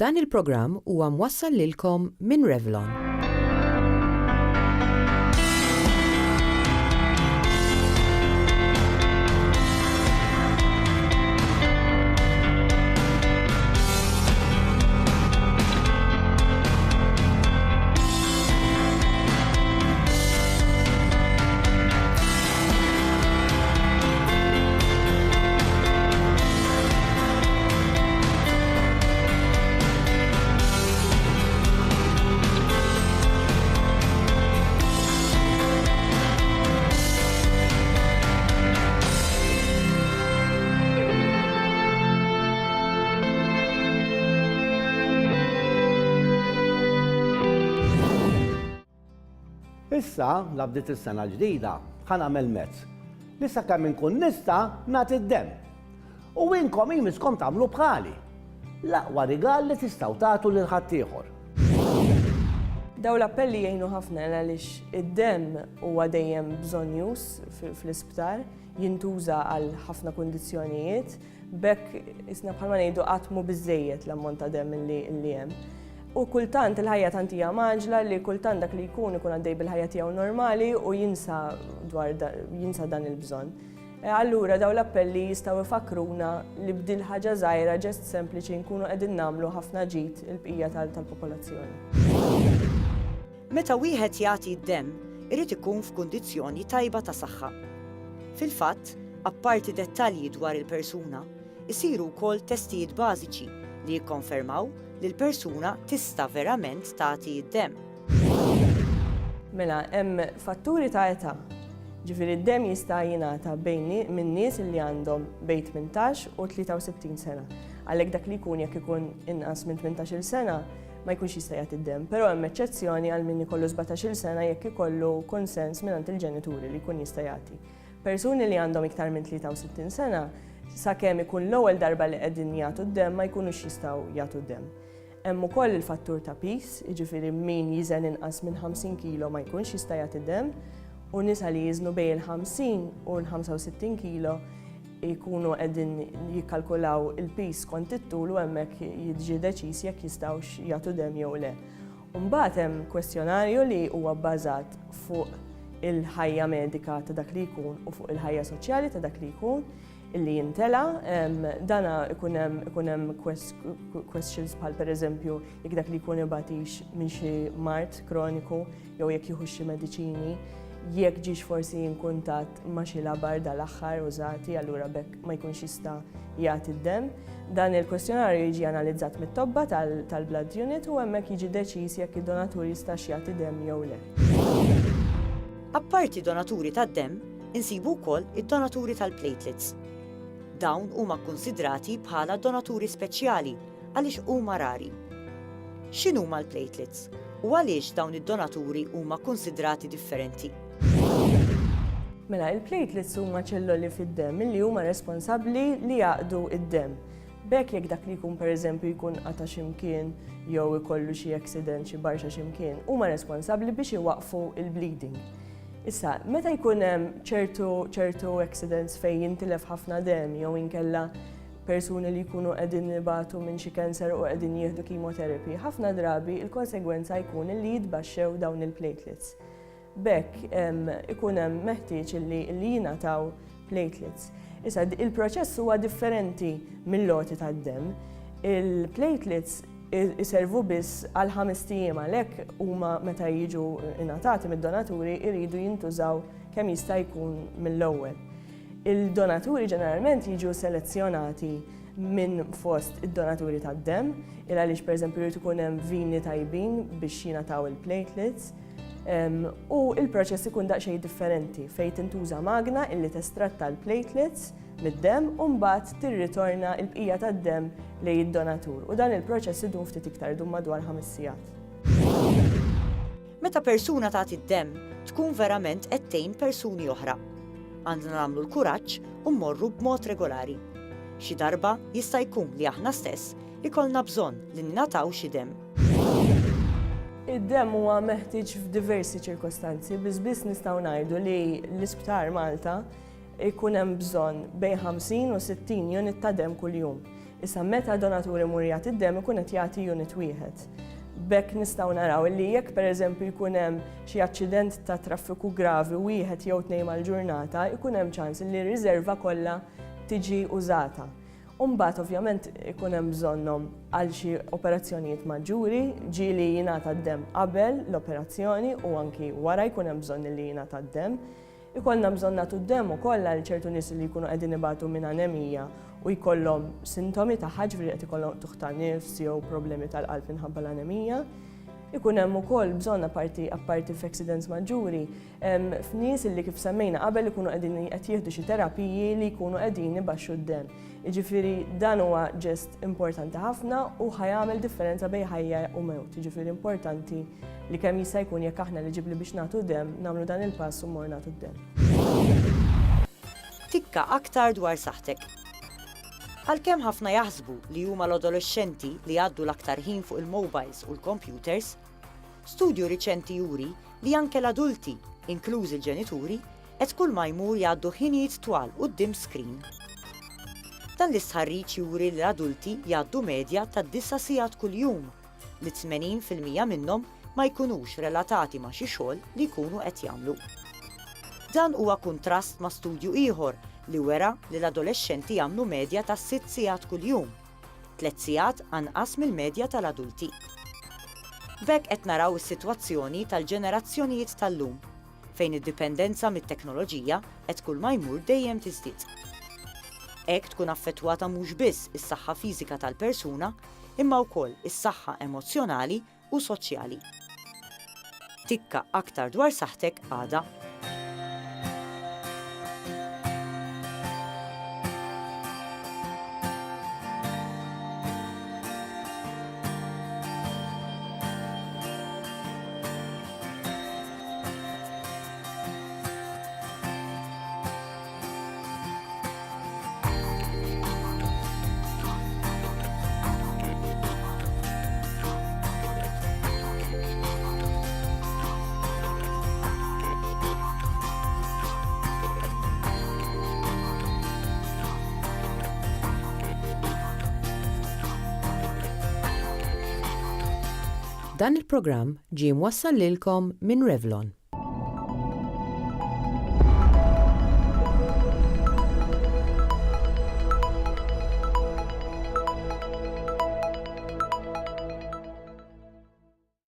Dan il-programm huwa mwassal lilkom minn Revlon. Issa, labdiet is-sena ġdida, ħan għamel mezz. Lissa kemm inkun nista' nagħti d-dem. U inkom imiskom tagħmlu bħali. L-aqwa rigal li tistgħu tagħtu lil ħaddieħor. Daw l-appelli jgħinu ħafna għaliex id-dem huwa dejjem bżonn jus fl-isptar, jintuża għal ħafna kundizzjonijiet, bekk isna bħalma ngħidu qatt mhu biżżejjed l-ammont ta' dem li hemm. U kultant il-ħajja tant hija maġla li kultant dak li jkun għaddej bil-ħajja tiegħu normali u jinsa dan il-bżonn. Allura daw l-appelli jistgħu ifakruna li bdil ħaġa żgħira ġest sempliċi nkunu qegħdin nagħmlu ħafna ġid il-bqija tal-popolazzjoni. Meta wieħed jagħti d-dem, irid ikun f'kundizzjoni tajba ta' saħħa. Fil-fatt, apparti dettalji dwar il-persuna, isiru wkoll testijiet bażiċi li jikkonfermaw li l-persuna tista' verament tagħti d-dem. Mela, hemm fatturi ta' età. Ġifieri d-dem jista' jingħata minn nies li għandhom bejn 18 u 63 sena. Għalhekk dak li jkun jekk ikun inqas minn 18-il sena ma jkunx jista' jagħti d-dem, però hemm eċċezzjoni għal min ikollu 17-il sena jekk ikollu konsens mingħand il-ġenituri li jkun jista' jagħti. Persuni li għandhom iktar minn 63 sena sakemm ikun l-ewwel darba li qegħdin jagħtu d-dem ma jkunux jistgħu jagħtu d-dem. Hemm ukoll il-fattur ta' peace, jiġifieri min jiżen inqas minn 50 kilo ma jkunx jista' jagħti d-dem, u nisa li jiżnu bejn il-50 u l-65 kilo jkunu qegħdin jikkalkulaw il-peace kont it-tul u hemmhekk jiġi deċiż jekk jistgħux jagħtu dem jew le. Mbagħad hemm kwestjonarju li huwa bbażat fuq il-ħajja medika ta' dak li jkun u fuq il-ħajja soċjali ta' dak li jkun illi jintela, dana ikun hemm questions bħal pereżempju jekk dak li jkun ibatix minn xi mart kroniku jew jekk jieħu xi mediċini, jekk ġiex forsi jinkuntat ma' xi labar dal-aħħar użati allura bekk ma jkunx jista' jagħti d-dem. Dan il-kwestjonarju jiġi analizzat mit-tobba tal-blood unit u hemmhekk jiġi deċiż jekk id-donatur jistax jagħti dem jew le. Apparti donaturi tad-dem, insibu wkoll id-donaturi tal-platelets. Dawn huma kkunsidrati bħala donaturi speċjali għaliex huma rari. X'inhuma l-platelets u għaliex dawn id-donaturi huma kkunsidrati differenti? Mela, il-platelets huma ċelloli fid-dem li huma responsabbli li jaqdu id-dem. Bekk jekk dak li jkun pereżempju jkun qata' x'imkien jew ikollu xi accident xi barxa x'imkien, huma responsabbli biex iwaqfu il-bleeding. Issa, meta jkun hemm ċertu accidents fejn jintilef ħafna dem jew inkella persuni li jkunu qegħdin ibatu minn xi kanser u qegħdin jieħdu chemotherapy, ħafna drabi il-konsegwenza jkun li jitbaxxew dawn il-platelets. Bekk ikun hemm meħtieġ li jingħataw platelets. Issa, il-proċess huwa differenti mill-loti tad-dem. Il-platelets iservu biss għal 5 ijiem għalhekk huma meta jiġu ingħatati mid-donaturi jridu jintużaw kemm jista' jkun mill-ewwel. Il-donaturi ġeneralment jiġu selezzjonati minn fost id-donaturi tad-dem, għaliex pereżempju jrid ikun hemm vini tajbin biex jingħataw il-platelets, u il-proċess ikun daqsxejn differenti fejn tintuża magna illi testratta l-platelets mid-dem u mbagħad tirritorna l-bqija tad-dem lejn id-donatur u dan il-proċess idum ftit iktar idum madwar 5 sigħat. Meta persuna tagħti d-dem tkun verament qed tgħin persuni oħra. Għandna nagħmlu l-kuraġġ u mmorru b'mod regolari. Xi darba jista' jkun li aħna stess ikollna bżonn li ningħataw xi dem. Id-dem huwa meħtieġ f'diversi ċirkostanzi, biss nistgħu ngħidu li l-Isptar Malta ikun hemm bżonn bejn 50 u 60 unit ta' dem kuljum. Issa meta donaturi mur jagħti d-dem ikun qed jagħti unit wieħed. Bekk nistgħu naraw li jekk pereżempju jkun hemm xi aċċident ta' traffiku gravi wieħed jew tnejn mal-ġurnata, ikun hemm ċans li r-riserva kollha tiġi użata. Mbagħad ovvjament ikun hemm bżonnhom għal xi operazzjonijiet maġġuri, ġieli jingħata d-dem qabel l-operazzjoni u anki wara jkun hemm bżonn li jingħata d-dem. Ikollna bżonn nagħtu d-dem ukoll għal ċertu nies li jkunu qegħdin ibatu minn anemija u jkollhom sintomi ta' ħaġri qed ikollhom tuħ ta' nifs jew problemi tal-qalb minħabba l-anemija. Ikun hemm ukoll bżonn apparti f'accidents maġġuri f'nies li kif semmejna qabel ikunu qegħdin qed jieħdu xi terapiji li jkunu qegħdin ibaxxu d-dem. Jiġifieri dan huwa ġest importanti ħafna u ħajamel differenza bejn ħajja u mewt. Jiġifieri importanti li kemm jista' jkun jekk aħna eliġibbli biex nagħtu dem, nagħmlu dan il-pass u mmor nagħtu d-dem. Tikka aktar dwar saħħtek. Għalkemm ħafna jaħsbu li huma l-adolescenti li għaddu l-aktar ħin fuq il-mobiles u l-computers, studju riċenti juri li anke l-adulti, inkluż il-ġenituri, qed kull ma jmur jgħaddu ħinijiet twal quddiem screen. Dan l-istħarriġ juri li l-adulti jgħaddu medja ta' 9 sigħat kuljum, li 80% minnhom ma jkunux relatati ma' xi xogħol li jkunu qed jagħmlu. Dan huwa kuntrast ma' studju ieħor li wera li l-adolescenti jagħmlu medja ta' 6 sigħat kuljum, 3 sigħat anqas mill-medja tal-adulti. B'hekk qed naraw is-sitwazzjoni tal-ġenerazzjonijiet tal-lum, fejn id-dipendenza mit-teknoloġija qed kull ma jmur dejjem tiżdied. Hekk tkun affettwata mhux biss is-saħħa fiżika tal-persuna, imma wkoll is-saħħa emozzjonali u soċjali. Tikka aktar dwar saħħtek għada. Dan il-programm ġie mwassal lilkom minn Revlon.